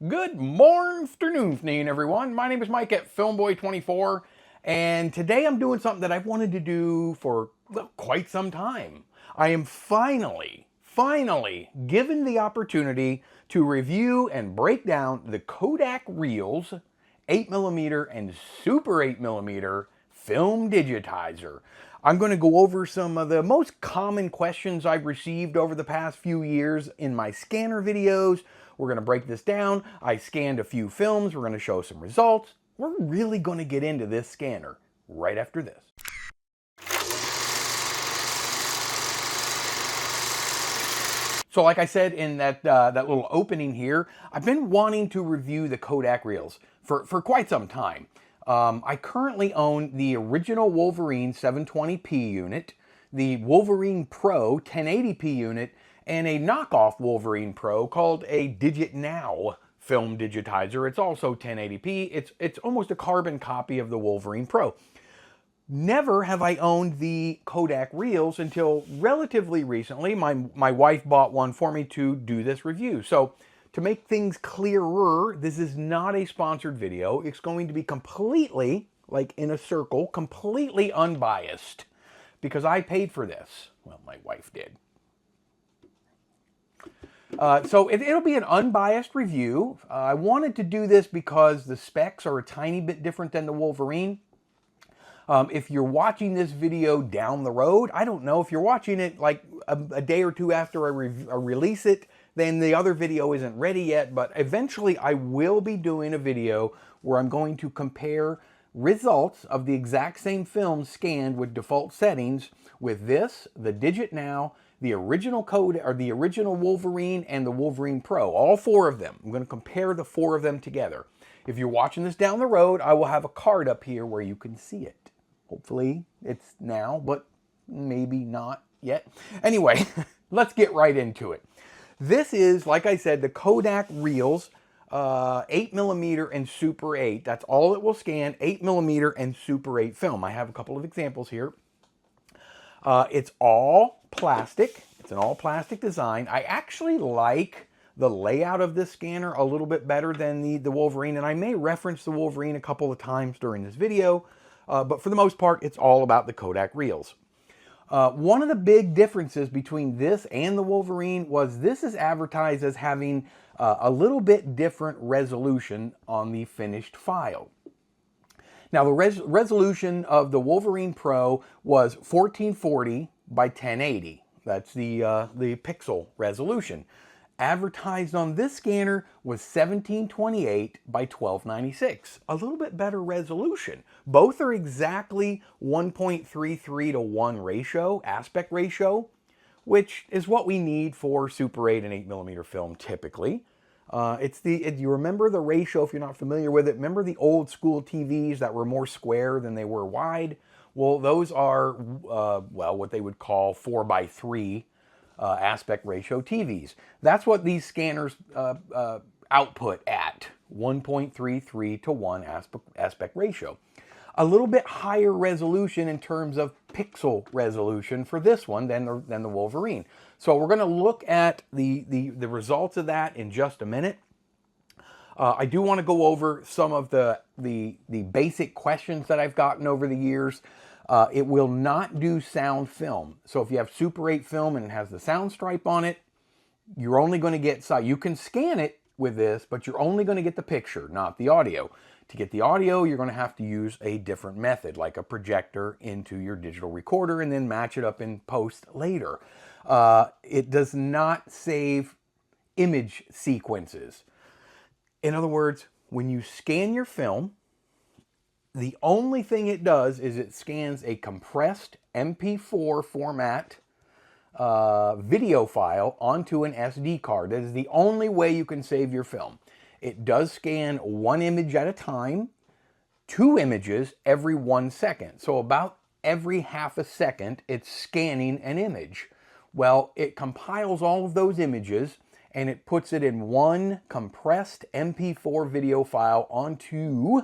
Good morning, everyone. My name is Mike at FilmBoy24, and today I'm doing something that I've wanted to do for quite some time. I am finally given the opportunity to review and break down the Kodak Reels 8mm and Super 8mm Film Digitizer. I'm going to go over some of the most common questions I've received over the past few years in my scanner videos. We're going to break this down. I scanned a few films. We're going to show some results. We're really going to get into this scanner right after this. So like I said in that little opening here, I've been wanting to review the Kodak Reels for quite some time. I currently own the original Wolverine 720p unit, the Wolverine Pro 1080p unit, and a knockoff Wolverine Pro called a DigitNow Film Digitizer. It's also 1080p. It's almost a carbon copy of the Wolverine Pro. Never have I owned the Kodak Reels until relatively recently. My wife bought one for me to do this review. So to make things clearer, this is not a sponsored video. It's going to be completely, like in a circle, completely unbiased because I paid for this. Well, my wife did. So it'll be an unbiased review. I wanted to do this because the specs are a tiny bit different than the Wolverine. If you're watching this video down the road, I don't know, if you're watching it like a day or two after I release it, then the other video isn't ready yet, but eventually I will be doing a video where I'm going to compare results of the exact same film scanned with default settings with this, the DigitNow, the original Kodak, or the original Wolverine, and the Wolverine Pro, all four of them. I'm going to compare the four of them together. If you're watching this down the road, I will have a card up here where you can see it. Hopefully it's now, but maybe not yet. Anyway, let's get right into it. This is, like I said, the Kodak Reels 8mm and Super 8. That's all it will scan, 8mm and Super 8 film. I have a couple of examples here. It's all plastic. It's an all plastic design. I actually like the layout of this scanner a little bit better than the Wolverine, and I may reference the Wolverine a couple of times during this video, but for the most part, it's all about the Kodak Reels. One of the big differences between this and the Wolverine was this is advertised as having a little bit different resolution on the finished file. Now, the resolution of the Wolverine Pro was 1440 by 1080. That's the pixel resolution. Advertised on this scanner was 1728 by 1296. A little bit better resolution. Both are exactly 1.33 to 1 ratio, aspect ratio, which is what we need for Super 8 and 8mm film typically. You remember the ratio, if you're not familiar with it, remember the old school TVs that were more square than they were wide? Well, those are, what they would call 4:3 aspect ratio TVs. That's what these scanners output at, 1.33 to 1 aspect ratio. A little bit higher resolution in terms of pixel resolution for this one than the Wolverine. So we're going to look at the results of that in just a minute. I do want to go over some of the basic questions that I've gotten over the years. It will not do sound film. So if you have Super 8 film and it has the sound stripe on it, you're only going to get sound. You can scan it with this, but you're only going to get the picture, not the audio. To get the audio, you're going to have to use a different method, like a projector into your digital recorder and then match it up in post later. It does not save image sequences. In other words, when you scan your film, the only thing it does is it scans a compressed MP4 format video file onto an SD card. That is the only way you can save your film. It does scan one image at a time, 2 images every 1 second. So about every half a second, it's scanning an image. Well, it compiles all of those images and it puts it in one compressed MP4 video file onto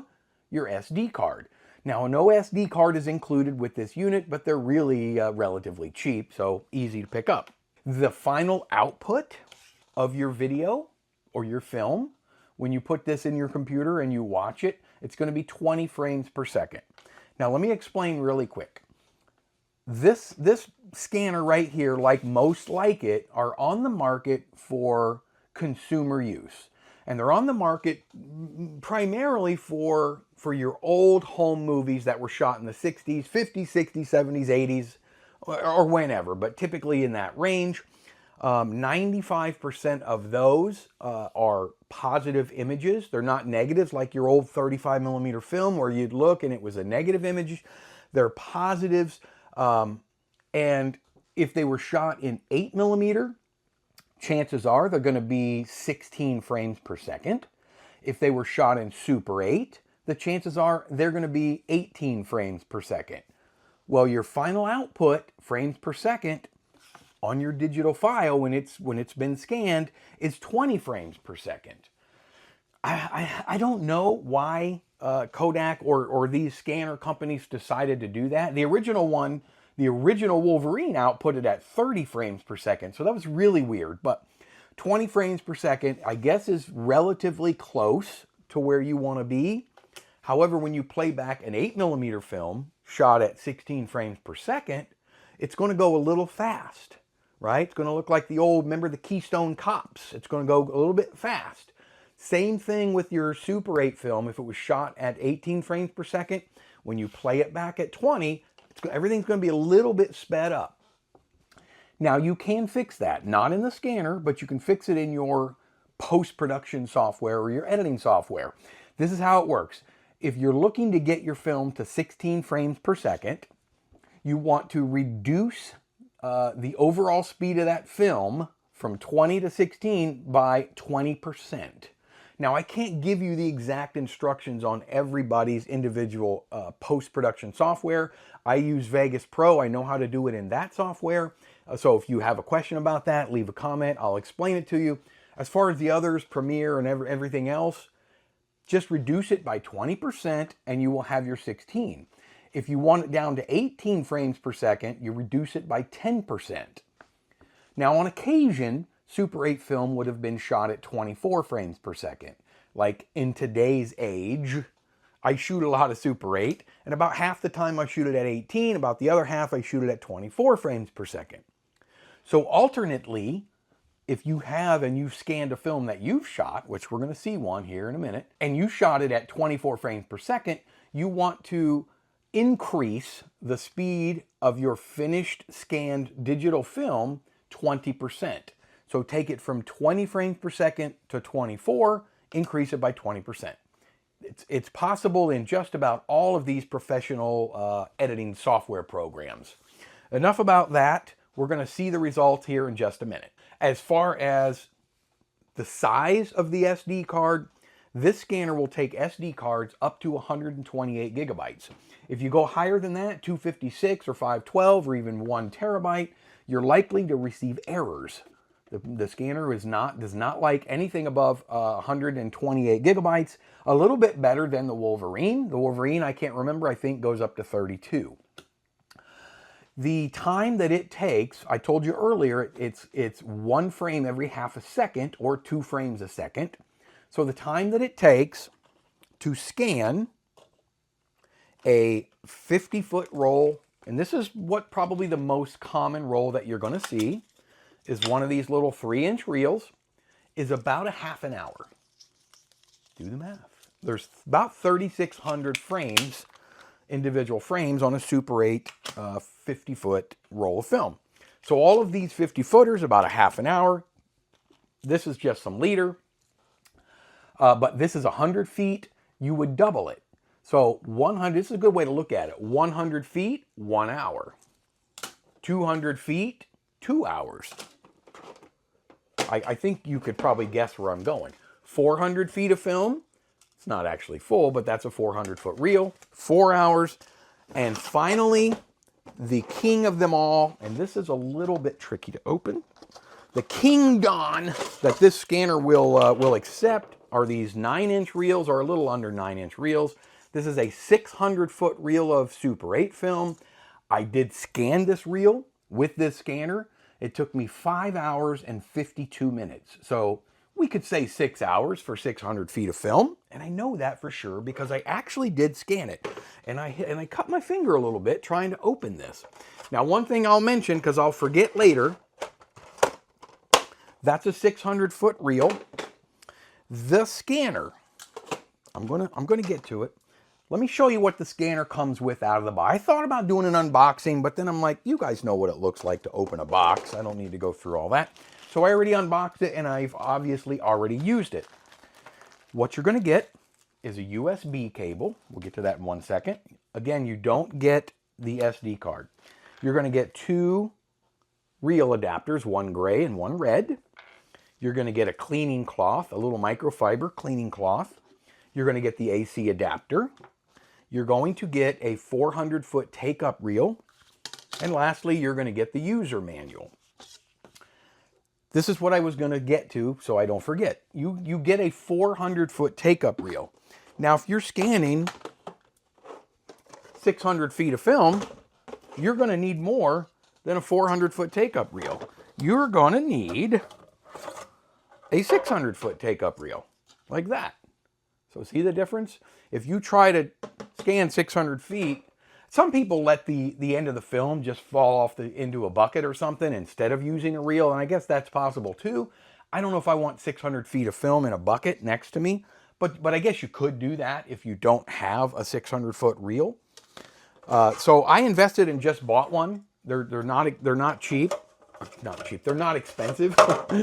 your SD card. Now, no SD card is included with this unit, but they're really relatively cheap, so easy to pick up. The final output of your video or your film when you put this in your computer and you watch it, it's going to be 20 frames per second. Now let me explain really quick. This scanner right here, like most like it, are on the market for consumer use. And they're on the market primarily for your old home movies that were shot in the 60s, 50s, 60s, 70s, 80s, or whenever, but typically in that range. 95% of those are positive images. They're not negatives like your old 35 millimeter film where you'd look and it was a negative image. They're positives. And if they were shot in 8 millimeter, chances are they're going to be 16 frames per second. If they were shot in Super 8, the chances are they're going to be 18 frames per second. Well, your final output, frames per second, on your digital file when it's been scanned is 20 frames per second. I don't know why Kodak or these scanner companies decided to do that. The original Wolverine output it at 30 frames per second, so that was really weird. But 20 frames per second, I guess, is relatively close to where you want to be. However, when you play back an 8 millimeter film shot at 16 frames per second, it's going to go a little fast, right? It's going to look like the old, remember the Keystone Cops? It's going to go a little bit fast. Same thing with your Super 8 film. If it was shot at 18 frames per second, when you play it back at 20, everything's going to be a little bit sped up. Now, you can fix that, not in the scanner, but you can fix it in your post-production software or your editing software. This is how it works. If you're looking to get your film to 16 frames per second, you want to reduce the overall speed of that film from 20 to 16 by 20%. Now, I can't give you the exact instructions on everybody's individual post-production software. I use Vegas Pro. I know how to do it in that software. So if you have a question about that, leave a comment. I'll explain it to you. As far as the others, Premiere and everything else, just reduce it by 20% and you will have your 16. If you want it down to 18 frames per second, you reduce it by 10%. Now, on occasion, Super 8 film would have been shot at 24 frames per second. Like in today's age, I shoot a lot of Super 8, and about half the time I shoot it at 18, about the other half I shoot it at 24 frames per second. So alternately, if you have and you've scanned a film that you've shot, which we're going to see one here in a minute, and you shot it at 24 frames per second, you want to increase the speed of your finished scanned digital film 20%. So take it from 20 frames per second to 24, increase it by 20%. It's possible in just about all of these professional editing software programs. Enough about that. We're going to see the results here in just a minute. As far as the size of the SD card, this scanner will take SD cards up to 128 gigabytes. If you go higher than that, 256 or 512 or even 1 terabyte, you're likely to receive errors. The scanner does not like anything above 128 gigabytes, a little bit better than the Wolverine. The Wolverine, I can't remember, I think goes up to 32. The time that it takes, I told you earlier, it's 1 frame every half a second or 2 frames a second. So the time that it takes to scan a 50-foot roll, and this is what probably the most common roll that you're going to see, is one of these little 3-inch reels, is about a half an hour. Do the math. There's about 3,600 frames, individual frames on a Super 8 50-foot roll of film. So all of these 50-footers, about a half an hour. This is just some leader. But this is 100 feet. You would double it. So 100, this is a good way to look at it. 100 feet, 1 hour. 200 feet, 2 hours. I think you could probably guess where I'm going. 400 feet of film. It's not actually full, but that's a 400-foot reel. 4 hours. And finally, the king of them all, and this is a little bit tricky to open. The king Don that this scanner will accept are these 9-inch reels, or a little under 9-inch reels. This is a 600-foot reel of Super 8 film. I did scan this reel with this scanner. It took me 5 hours and 52 minutes. So We could say 6 hours for 600 feet of film, and I know that for sure because I actually did scan it, and I cut my finger a little bit trying to open this. Now, one thing I'll mention, because I'll forget later, that's a 600-foot reel. The scanner, I'm gonna get to it. Let me show you what the scanner comes with out of the box. I thought about doing an unboxing, but then I'm like, you guys know what it looks like to open a box. I don't need to go through all that. So I already unboxed it, and I've obviously already used it. What you're gonna get is a USB cable. We'll get to that in 1 second. Again, you don't get the SD card. You're gonna get 2 reel adapters, one gray and one red. You're gonna get a cleaning cloth, a little microfiber cleaning cloth. You're gonna get the AC adapter. You're going to get a 400-foot take-up reel. And lastly, you're going to get the user manual. This is what I was going to get to, so I don't forget. You get a 400-foot take-up reel. Now, if you're scanning 600 feet of film, you're going to need more than a 400-foot take-up reel. You're going to need a 600-foot take-up reel, like that. So see the difference? If you try to scan 600 feet, some people let the end of the film just fall off into a bucket or something instead of using a reel, and I guess that's possible too. I don't know if I want 600 feet of film in a bucket next to me, but I guess you could do that if you don't have a 600-foot reel. So I invested and just bought one. They're not cheap. Not cheap. They're not expensive.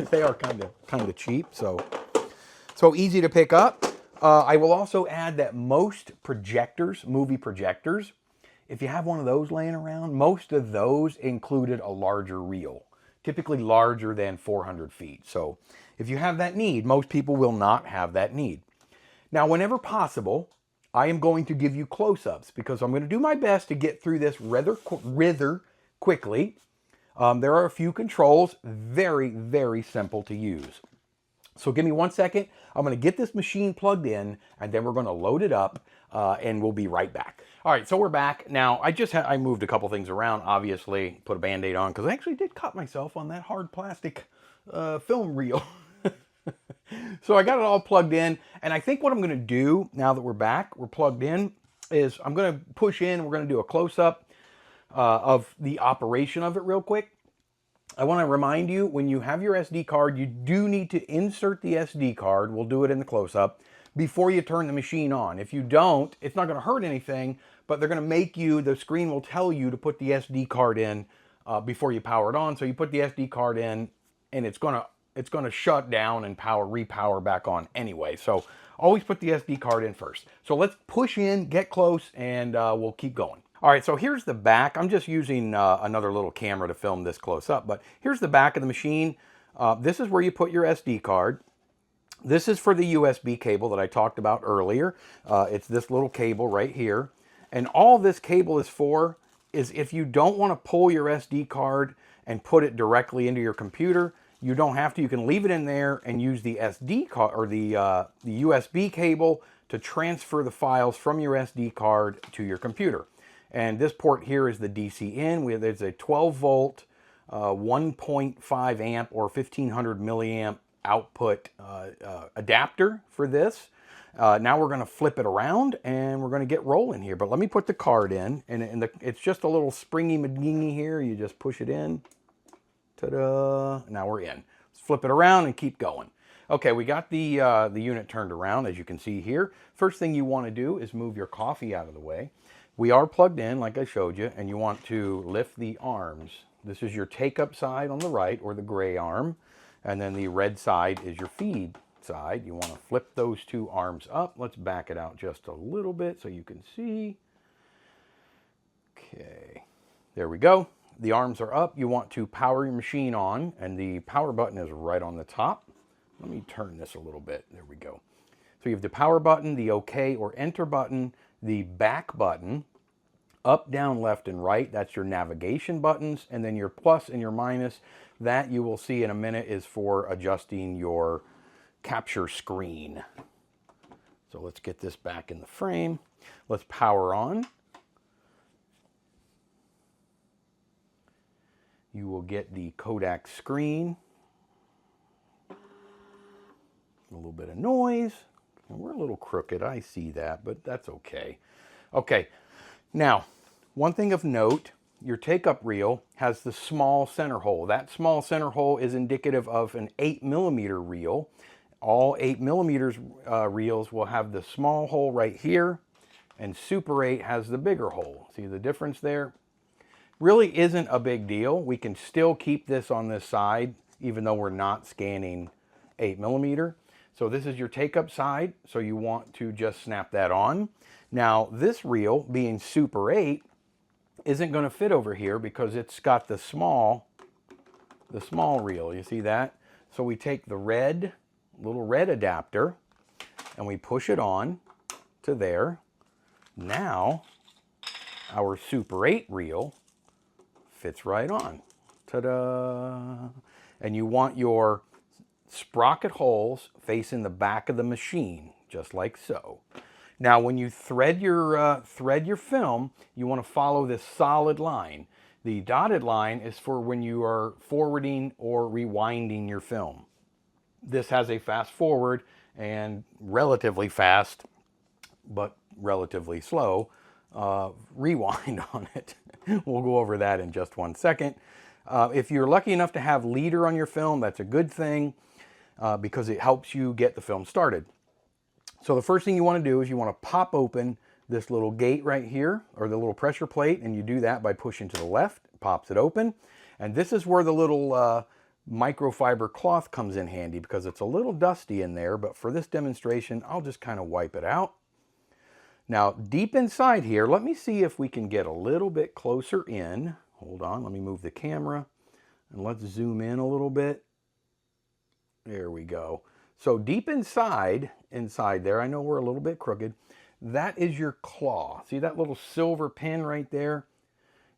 They are kind of cheap. So easy to pick up. I will also add that most projectors, movie projectors, if you have one of those laying around, most of those included a larger reel, typically larger than 400 feet. So if you have that need, most people will not have that need. Now, whenever possible, I am going to give you close-ups because I'm going to do my best to get through this rather quickly. There are a few controls, very, very simple to use. So give me 1 second. I'm going to get this machine plugged in, and then we're going to load it up, and we'll be right back. All right, so we're back. Now, I moved a couple things around, obviously, put a Band-Aid on, because I actually did cut myself on that hard plastic film reel. So I got it all plugged in, and I think what I'm going to do, now that we're back, we're plugged in, is I'm going to push in, we're going to do a close-up of the operation of it real quick. I want to remind you, when you have your SD card, you do need to insert the SD card, we'll do it in the close-up, before you turn the machine on. If you don't, it's not going to hurt anything, but they're going to make you, the screen will tell you to put the SD card in before you power it on. So you put the SD card in, and it's going to shut down and repower back on anyway. So always put the SD card in first. So let's push in, get close, and we'll keep going. All right, so here's the back. I'm just using another little camera to film this close up, but here's the back of the machine. This is where you put your SD card. This is for the USB cable that I talked about earlier. It's this little cable right here. And all this cable is for is if you don't want to pull your SD card and put it directly into your computer, you don't have to. You can leave it in there and use the SD card or the USB cable to transfer the files from your SD card to your computer. And this port here is the DC in. There's a 12 volt, 1.5 amp or 1500 milliamp output adapter for this. Now we're going to flip it around and we're going to get rolling here. But let me put the card in, and it's just a little springy madingy here. You just push it in. Ta-da! Now we're in. Let's flip it around and keep going. Okay, we got the unit turned around, as you can see here. First thing you want to do is move your coffee out of the way. We are plugged in, like I showed you, and you want to lift the arms. This is your take-up side on the right, or the gray arm, and then the red side is your feed side. You want to flip those two arms up. Let's back it out just a little bit so you can see. Okay, there we go. The arms are up. You want to power your machine on, and the power button is right on the top. Let me turn this a little bit. There we go. So you have the power button, the OK or enter button, the back button, up, down, left, and right. That's your navigation buttons. And then your plus and your minus, that you will see in a minute, is for adjusting your capture screen. So let's get this back in the frame. Let's power on. You will get the Kodak screen. A little bit of noise. We're a little crooked, I see that, but that's okay. Okay, now, one thing of note, your take-up reel has the small center hole. That small center hole is indicative of an 8mm reel. All 8mm reels will have the small hole right here, and Super 8 has the bigger hole. See the difference there? Really isn't a big deal. We can still keep this on this side, even though we're not scanning 8mm. So this is your take-up side, so you want to just snap that on. Now, this reel, being Super 8, isn't going to fit over here because it's got the small reel. You see that? So we take the little red adapter, and we push it on to there. Now, our Super 8 reel fits right on. Ta-da! And you want your sprocket holes facing the back of the machine, just like so. Now, when you thread your film, you want to follow this solid line. The dotted line is for when you are forwarding or rewinding your film. This has a fast forward and relatively fast, but relatively slow rewind on it. We'll go over that in just one second. If you're lucky enough to have leader on your film, that's a good thing because it helps you get the film started. So the first thing you want to do is you want to pop open this little gate right here, or the little pressure plate, and you do that by pushing to the left. It pops it open. And this is where the little microfiber cloth comes in handy because it's a little dusty in there, but for this demonstration, I'll just kind of wipe it out. Now, deep inside here, let me see if we can get a little bit closer in. Hold on, let me move the camera, and let's zoom in a little bit. There we go. So deep inside there, I know we're a little bit crooked, that is your claw. See that little silver pin right there?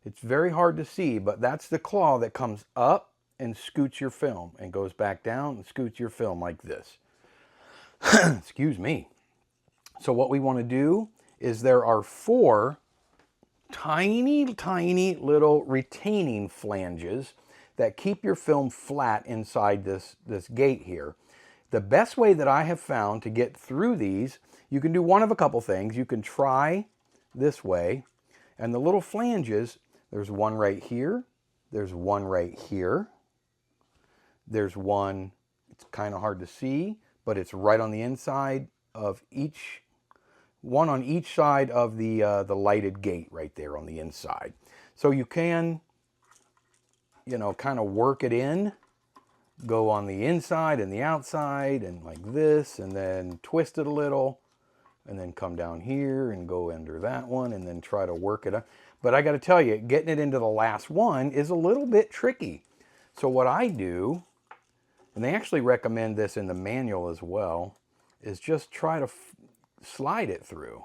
It's very hard to see, but that's the claw that comes up and scoots your film and goes back down and scoots your film like this. Excuse me. So what we want to do is there are 4 tiny little retaining flanges that keep your film flat inside this gate here. The best way that I have found to get through these, you can do one of a couple things. You can try this way, and the little flanges, there's one right here, there's one right here, there's one, it's kind of hard to see, but it's right on the inside of each, one on each side of the lighted gate right there on the inside. So you can, you know, kind of work it in, go on the inside and the outside and like this, and then twist it a little, and then come down here and go under that one and then try to work it up. But I got to tell you, getting it into the last one is a little bit tricky. So what I do, and they actually recommend this in the manual as well, is just try to slide it through.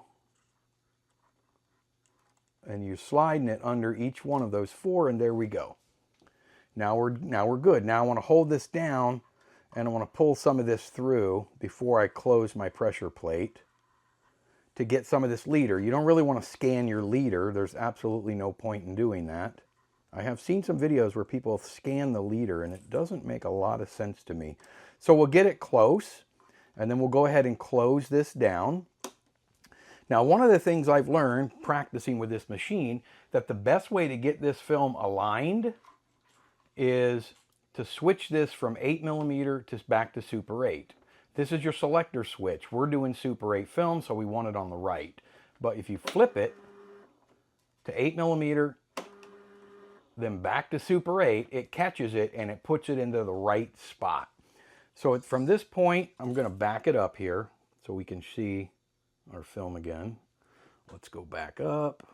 And you're sliding it under each one of those 4, and there we go. Now we're good. Now I want to hold this down, and I want to pull some of this through before I close my pressure plate to get some of this leader. You don't really want to scan your leader. There's absolutely no point in doing that. I have seen some videos where people scan the leader, and it doesn't make a lot of sense to me. So we'll get it close, and then we'll go ahead and close this down. Now, one of the things I've learned practicing with this machine, that the best way to get this film aligned is to switch this from 8mm to back to Super 8. This is your selector switch. We're doing Super 8 film, so we want it on the right. But if you flip it to 8mm, then back to Super 8, it catches it and it puts it into the right spot. So from this point, I'm going to back it up here so we can see our film again. Let's go back up.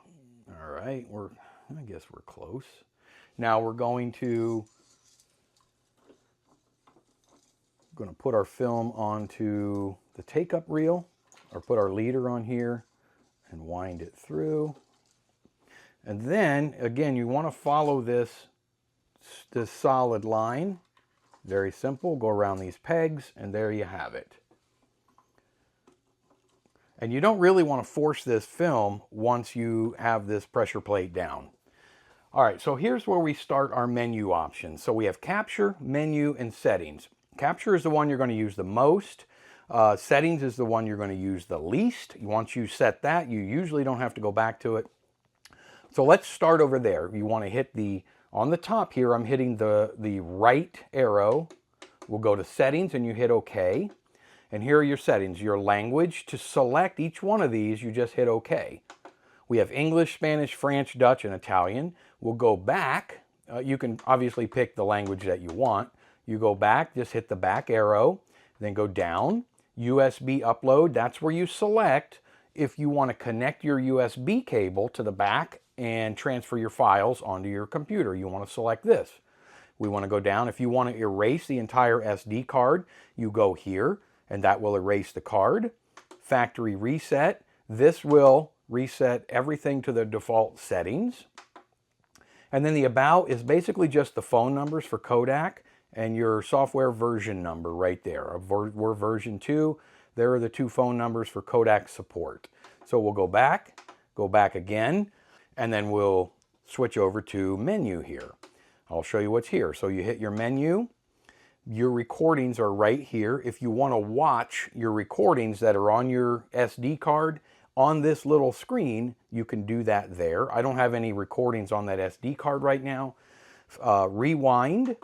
All right, I guess we're close. Now we're going to put our film onto the take-up reel, or put our leader on here and wind it through. And then, again, you want to follow this solid line. Very simple. Go around these pegs, and there you have it. And you don't really want to force this film once you have this pressure plate down. All right, so here's where we start our menu options. So we have capture, menu, and settings. Capture is the one you're going to use the most. Settings is the one you're going to use the least. Once you set that, you usually don't have to go back to it. So let's start over there. You want to hit on the top here, I'm hitting the right arrow. We'll go to settings and you hit OK. And here are your settings. Your language, to select each one of these, you just hit OK. We have English, Spanish, French, Dutch, and Italian. We'll go back. You can obviously pick the language that you want. You go back, just hit the back arrow, then go down. USB upload, that's where you select if you want to connect your USB cable to the back and transfer your files onto your computer. You want to select this. We want to go down. If you want to erase the entire SD card, you go here, and that will erase the card. Factory reset. This will reset everything to the default settings. And then the about is basically just the phone numbers for Kodak and your software version number right there. We're version 2. There are the 2 phone numbers for Kodak support. So we'll go back again, and then we'll switch over to menu here. I'll show you what's here. So you hit your menu. Your recordings are right here. If you want to watch your recordings that are on your SD card on this little screen, you can do that there. I don't have any recordings on that SD card right now. Rewind.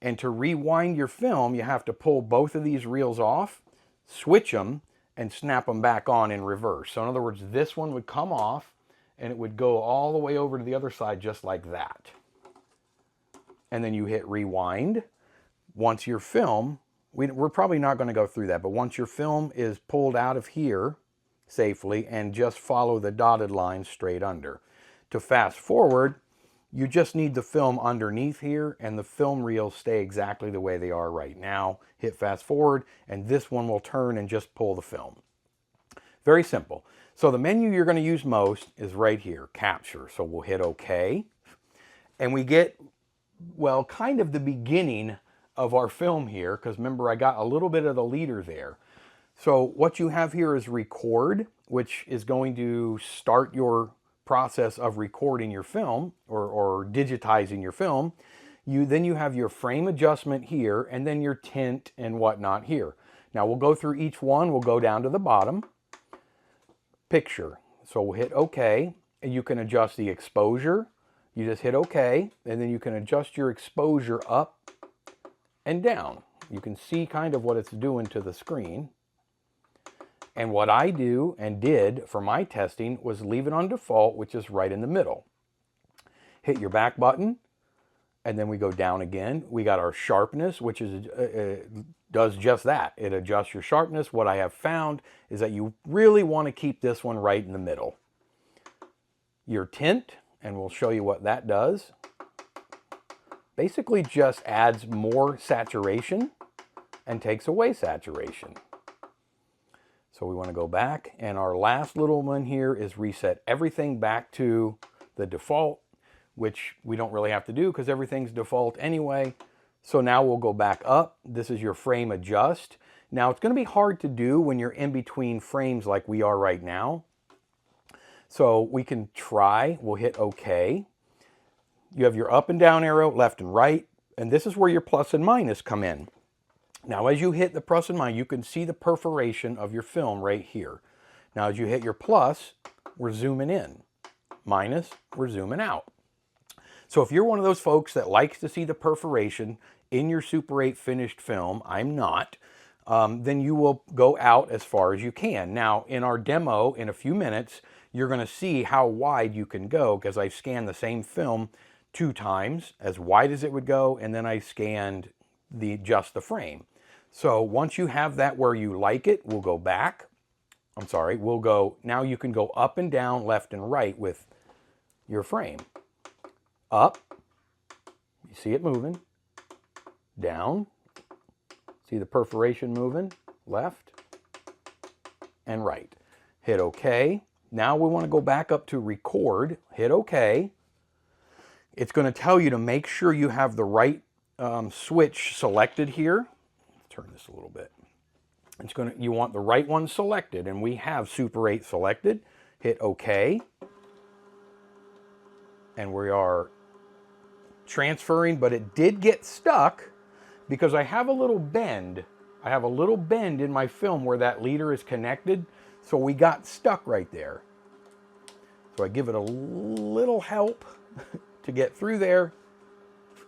And to rewind your film, you have to pull both of these reels off, switch them, and snap them back on in reverse. So in other words, this one would come off, and it would go all the way over to the other side just like that. And then you hit rewind. Once your film, we're probably not going to go through that, but once your film is pulled out of here safely, and just follow the dotted line straight under. To fast forward, you just need the film underneath here, and the film reels stay exactly the way they are right now. Hit fast forward, and this one will turn and just pull the film. Very simple. So the menu you're going to use most is right here, capture. So we'll hit OK. And we get, well, kind of the beginning of our film here, because remember I got a little bit of the leader there. So what you have here is record, which is going to start your process of recording your film or digitizing your film. Then you have your frame adjustment here, and then your tint and whatnot here. Now we'll go through each one. We'll go down to the bottom. Picture. So we'll hit OK, and you can adjust the exposure. You just hit OK, and then you can adjust your exposure up and down. You can see kind of what it's doing to the screen. And what I do and did for my testing was leave it on default, which is right in the middle. Hit your back button, and then we go down again. We got our sharpness, which is does just that. It adjusts your sharpness. What I have found is that you really want to keep this one right in the middle. Your tint, and we'll show you what that does. Basically just adds more saturation and takes away saturation. So we want to go back, and our last little one here is reset everything back to the default, which we don't really have to do because everything's default anyway. So now we'll go back up. This is your frame adjust. Now it's going to be hard to do when you're in between frames like we are right now. So we can try, we'll hit OK. You have your up and down arrow, left and right, and this is where your plus and minus come in. Now as you hit the plus and minus, you can see the perforation of your film right here. Now as you hit your plus, we're zooming in. Minus, we're zooming out. So if you're one of those folks that likes to see the perforation in your Super 8 finished film, I'm not, then you will go out as far as you can. Now in our demo in a few minutes, you're going to see how wide you can go because I've scanned the same film 2 times, as wide as it would go, and then I scanned just the frame. So once you have that where you like it, we'll go back. I'm sorry, we'll go, now you can go up and down, left and right with your frame. Up, you see it moving. Down, see the perforation moving. Left and right. Hit OK. Now we want to go back up to record. Hit OK. It's going to tell you to make sure you have the right switch selected here. Turn this a little bit. You want the right one selected, and we have Super 8 selected. Hit OK. And we are transferring, but it did get stuck because I have a little bend. I have a little bend in my film where that leader is connected, so we got stuck right there. So I give it a little help to get through there,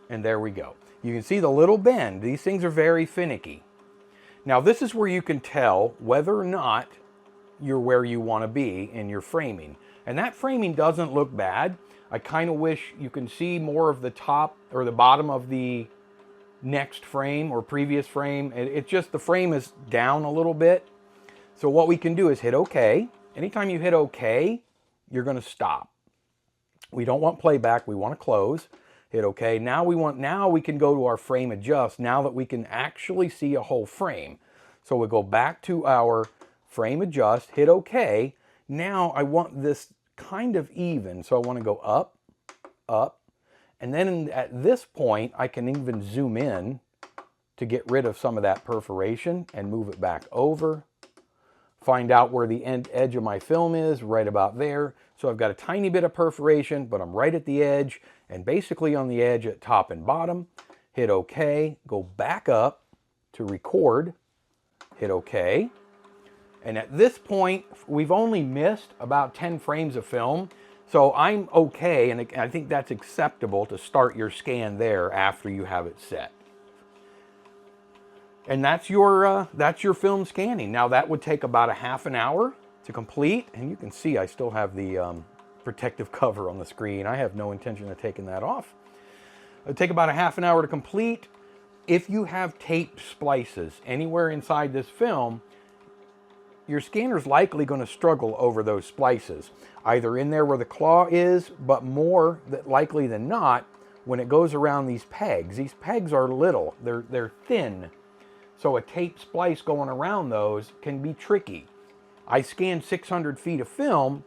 and there we go. You can see the little bend. These things are very finicky. Now this is where you can tell whether or not you're where you want to be in your framing. And that framing doesn't look bad. I kind of wish you can see more of the top or the bottom of the next frame or previous frame. It's just the frame is down a little bit. So what we can do is hit OK. Anytime you hit OK, you're going to stop. We don't want playback, we want to close. Hit OK. Now we can go to our frame adjust now that we can actually see a whole frame. So we go back to our frame adjust, hit OK. Now I want this kind of even, so I want to go up, up, and then at this point I can even zoom in to get rid of some of that perforation and move it back over. Find out where the edge of my film is, right about there. So I've got a tiny bit of perforation, but I'm right at the edge, and basically on the edge at top and bottom. Hit OK, go back up to record, hit OK. And at this point, we've only missed about 10 frames of film. So I'm okay, and I think that's acceptable to start your scan there after you have it set. And that's your film scanning. Now that would take about a half an hour to complete. And you can see I still have the protective cover on the screen. I have no intention of taking that off. It would take about a half an hour to complete. If you have tape splices anywhere inside this film, your scanner's likely going to struggle over those splices, either in there where the claw is, but more likely than not, when it goes around these pegs. These pegs are little, they're thin, so a tape splice going around those can be tricky. I scanned 600 feet of film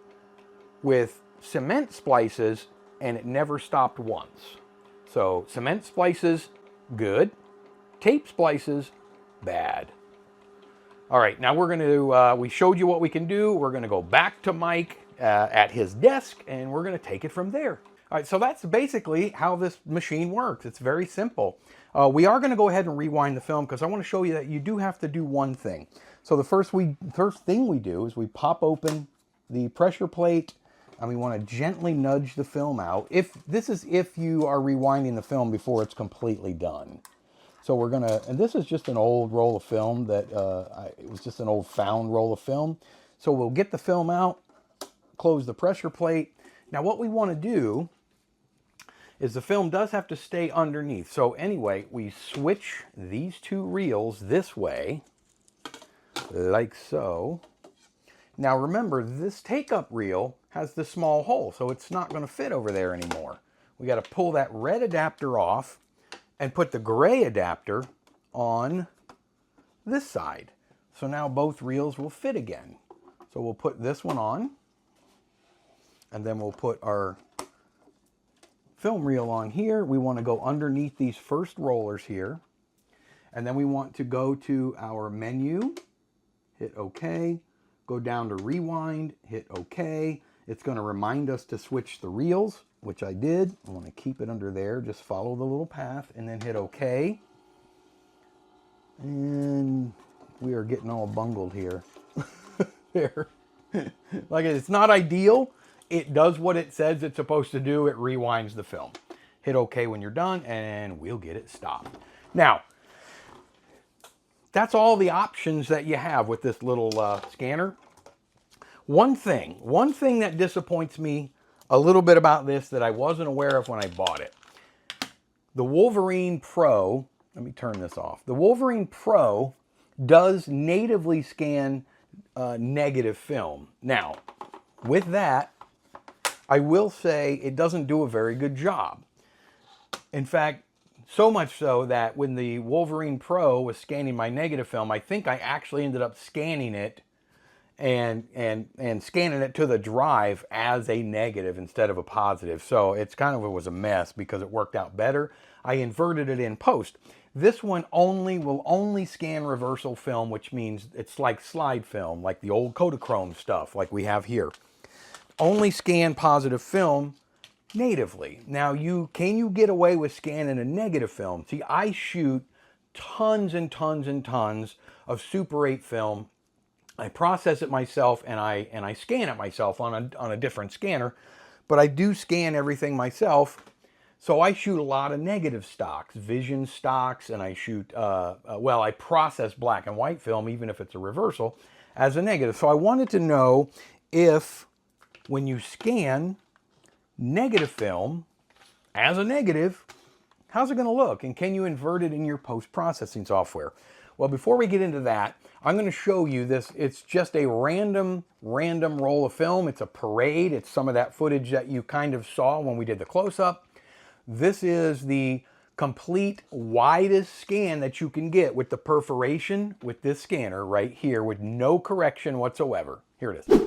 with cement splices, and it never stopped once. So cement splices, good. Tape splices, bad. All right, now we're going to, we showed you what we can do. We're going to go back to Mike at his desk, and we're going to take it from there. All right, so that's basically how this machine works. It's very simple. We are going to go ahead and rewind the film because I want to show you that you do have to do one thing. So the first thing we do is we pop open the pressure plate, and we want to gently nudge the film out. If you are rewinding the film before it's completely done. So we're gonna, and this is just an old roll of film that, it was just an old found roll of film. So we'll get the film out, close the pressure plate. Now what we want to do is the film does have to stay underneath. So anyway, we switch these two reels this way, like so. Now remember, this take-up reel has the small hole, so it's not going to fit over there anymore. We got to pull that red adapter off and put the gray adapter on this side. So now both reels will fit again. So we'll put this one on, and then we'll put our film reel on here. We want to go underneath these first rollers here, and then we want to go to our menu, hit OK, go down to rewind, hit OK. It's going to remind us to switch the reels, which I did. I want to keep it under there. Just follow the little path and then hit OK. And we are getting all bungled here. There. Like, it's not ideal. It does what it says it's supposed to do. It rewinds the film. Hit OK when you're done, and we'll get it stopped. Now, that's all the options that you have with this little scanner. One thing that disappoints me a little bit about this that I wasn't aware of when I bought it. The Wolverine Pro, let me turn this off. The Wolverine Pro does natively scan negative film. Now, with that, I will say it doesn't do a very good job. In fact, so much so that when the Wolverine Pro was scanning my negative film, I think I actually ended up scanning it and scanning it to the drive as a negative instead of a positive. So it's kind of, it was a mess because it worked out better. I inverted it in post. This one will only scan reversal film, which means it's like slide film, like the old Kodachrome stuff like we have here. Only scan positive film natively. Now, can you get away with scanning a negative film? See, I shoot tons and tons and tons of Super 8 film. I process it myself, and I scan it myself on a different scanner, but I do scan everything myself. So I shoot a lot of negative stocks, vision stocks, and I shoot, well, I process black and white film, even if it's a reversal, as a negative. So I wanted to know if when you scan negative film as a negative, how's it going to look? And can you invert it in your post-processing software? Well, before we get into that, I'm going to show you this. It's just a random roll of film. It's a parade. It's some of that footage that you kind of saw when we did the close-up. This is the complete widest scan that you can get with the perforation with this scanner right here with no correction whatsoever. Here it is.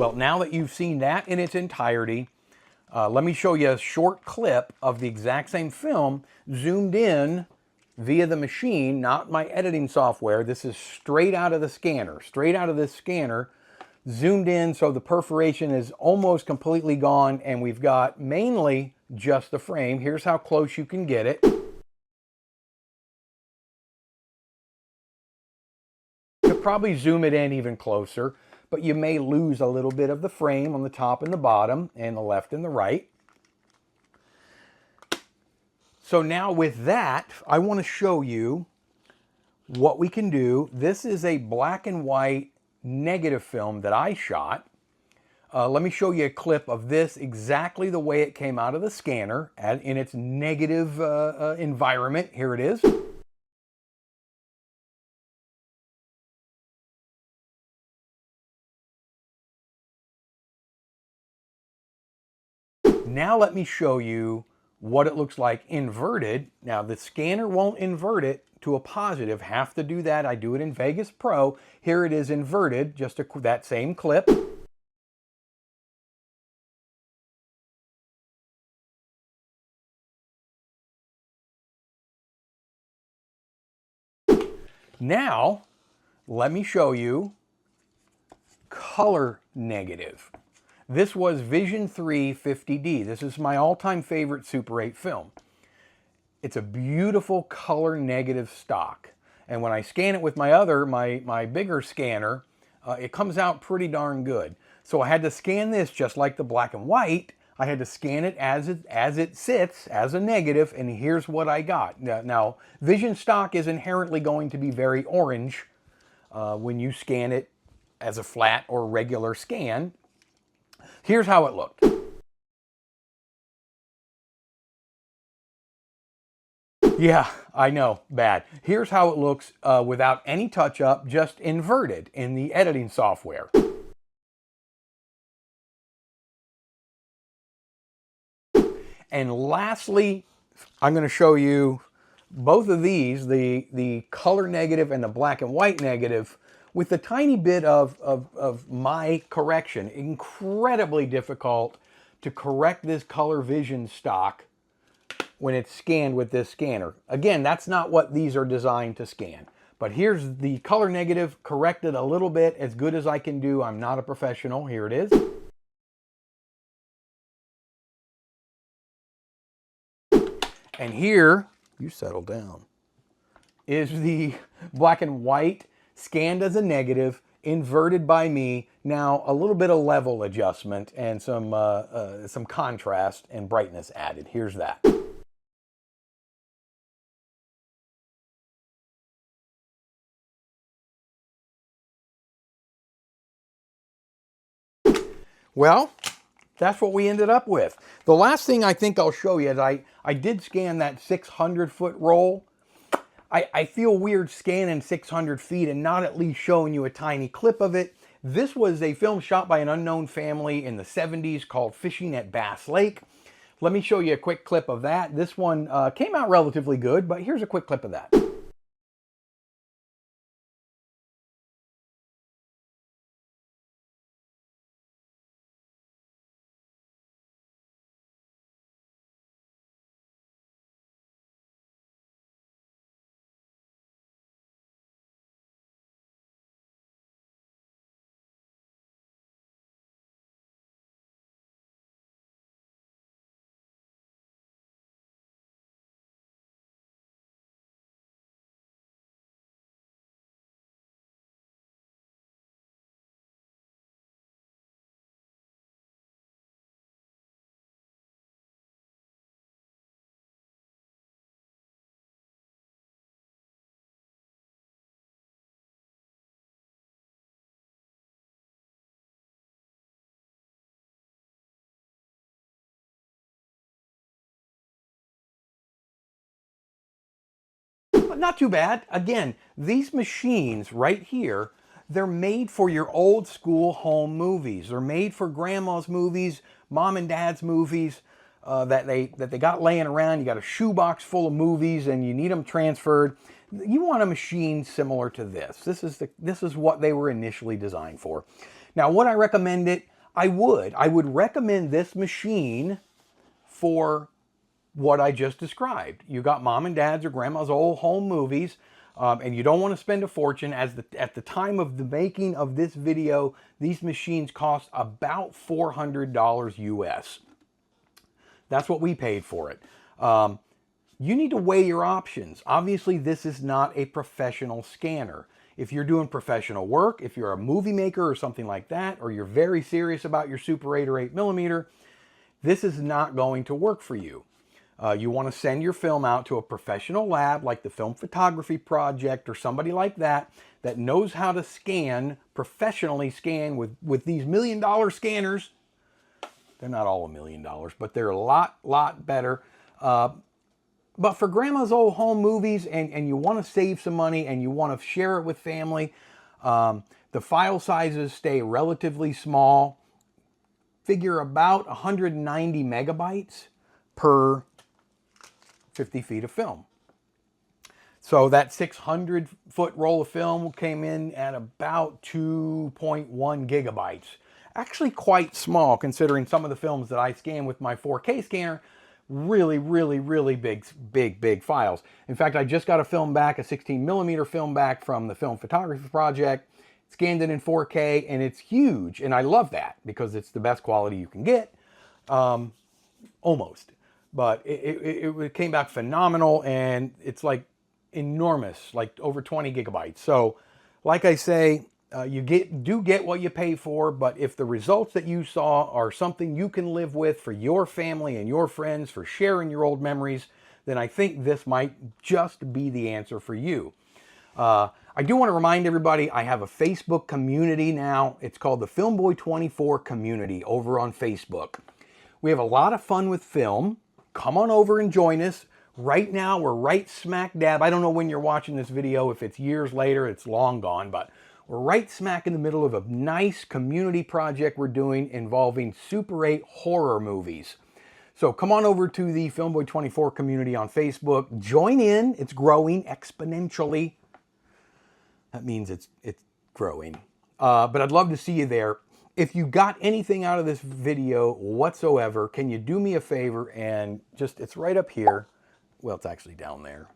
Well, now that you've seen that in its entirety, let me show you a short clip of the exact same film zoomed in via the machine, not my editing software. This is straight out of the scanner, straight out of this scanner, zoomed in so the perforation is almost completely gone, and we've got mainly just the frame. Here's how close you can get it. You could probably zoom it in even closer, but you may lose a little bit of the frame on the top and the bottom and the left and the right. So now with that, I want to show you what we can do. This is a black and white negative film that I shot. Let me show you a clip of this exactly the way it came out of the scanner in its negative environment. Here it is. Now let me show you what it looks like inverted. Now the scanner won't invert it to a positive. Have to do that. I do it in Vegas Pro. Here it is inverted, just that same clip. Now, let me show you color negative. This was Vision 3 50D. This is my all-time favorite Super 8 film. It's a beautiful color negative stock. And when I scan it with my bigger scanner, it comes out pretty darn good. So I had to scan this just like the black and white. I had to scan it as it sits, as a negative, and here's what I got. Now, Vision stock is inherently going to be very orange when you scan it as a flat or regular scan. Here's how it looked. Yeah, I know, bad. Here's how it looks without any touch-up, just inverted in the editing software. And lastly, I'm going to show you both of these, the color negative and the black and white negative, with a tiny bit of my correction. Incredibly difficult to correct this color vision stock when it's scanned with this scanner. Again, that's not what these are designed to scan. But here's the color negative, corrected a little bit, as good as I can do. I'm not a professional. Here it is. And here, you settle down, is the black and white scanned as a negative, inverted by me. Now a little bit of level adjustment and some contrast and brightness added. Here's that. Well, that's what we ended up with. The last thing I think I'll show you is I did scan that 600-foot roll. I feel weird scanning 600 feet and not at least showing you a tiny clip of it. This was a film shot by an unknown family in the 70s called Fishing at Bass Lake. Let me show you a quick clip of that. This one came out relatively good, but here's a quick clip of that. But not too bad. Again, these machines right here, they're made for your old school home movies. They're made for grandma's movies, mom and dad's movies that they got laying around. You got a shoebox full of movies and you need them transferred. You want a machine similar to this. This is what they were initially designed for. Now, would I recommend it? I would recommend this machine for what I just described. You got mom and dad's or grandma's old home movies, and you don't want to spend a fortune. At the time of the making of this video, these machines cost about $400 US. That's what we paid for it. You need to weigh your options. Obviously, this is not a professional scanner. If you're doing professional work, if you're a movie maker or something like that, or you're very serious about your Super 8 or 8mm, this is not going to work for you. You want to send your film out to a professional lab like the Film Photography Project or somebody like that that knows how to scan, professionally scan with these $1 million scanners. They're not all $1 million, but they're a lot better. But for grandma's old home movies and you want to save some money and you want to share it with family, the file sizes stay relatively small. Figure about 190 megabytes per 50 feet of film. So that 600-foot roll of film came in at about 2.1 gigabytes. Actually quite small considering some of the films that I scan with my 4K scanner. Really, really, really big files. In fact, I just got a film back, a 16 millimeter film back from the Film Photography Project. Scanned it in 4K, and it's huge. And I love that because it's the best quality you can get. Almost. But it came back phenomenal, and it's like enormous, like over 20 gigabytes. So, like I say, you do get what you pay for, but if the results that you saw are something you can live with for your family and your friends, for sharing your old memories, then I think this might just be the answer for you. I do want to remind everybody I have a Facebook community now. It's called the Filmboy24 community over on Facebook. We have a lot of fun with film. Come on over and join us. Right now, we're right smack dab. I don't know when you're watching this video. If it's years later, it's long gone, but we're right smack in the middle of a nice community project we're doing involving Super 8 horror movies. So come on over to the Filmboy24 community on Facebook. Join in. It's growing exponentially. That means it's growing. But I'd love to see you there. If you got anything out of this video whatsoever, can you do me a favor and it's right up here. Well, it's actually down there.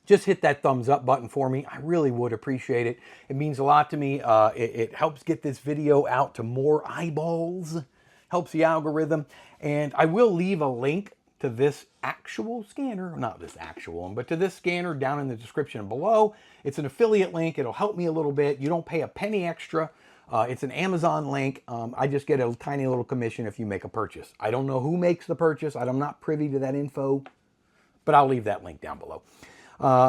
Just hit that thumbs up button for me. I really would appreciate it. It means a lot to me. It helps get this video out to more eyeballs, helps the algorithm. And I will leave a link to this actual scanner, not this actual one, but to this scanner down in the description below. It's an affiliate link. It'll help me a little bit. You don't pay a penny extra. It's an Amazon link. I just get a tiny little commission if you make a purchase. I don't know who makes the purchase. I'm not privy to that info, but I'll leave that link down below.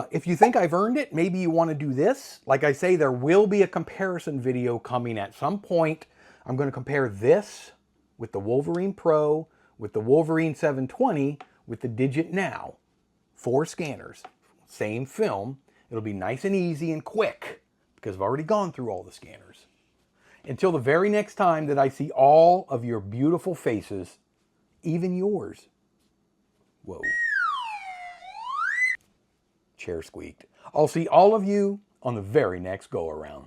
If you think I've earned it, maybe you want to do this. Like I say, there will be a comparison video coming at some point. I'm going to compare this with the Wolverine Pro, with the Wolverine 720, with the Digit Now. 4 scanners, same film. It'll be nice and easy and quick because I've already gone through all the scanners. Until the very next time that I see all of your beautiful faces, even yours. Whoa. Chair squeaked. I'll see all of you on the very next go around.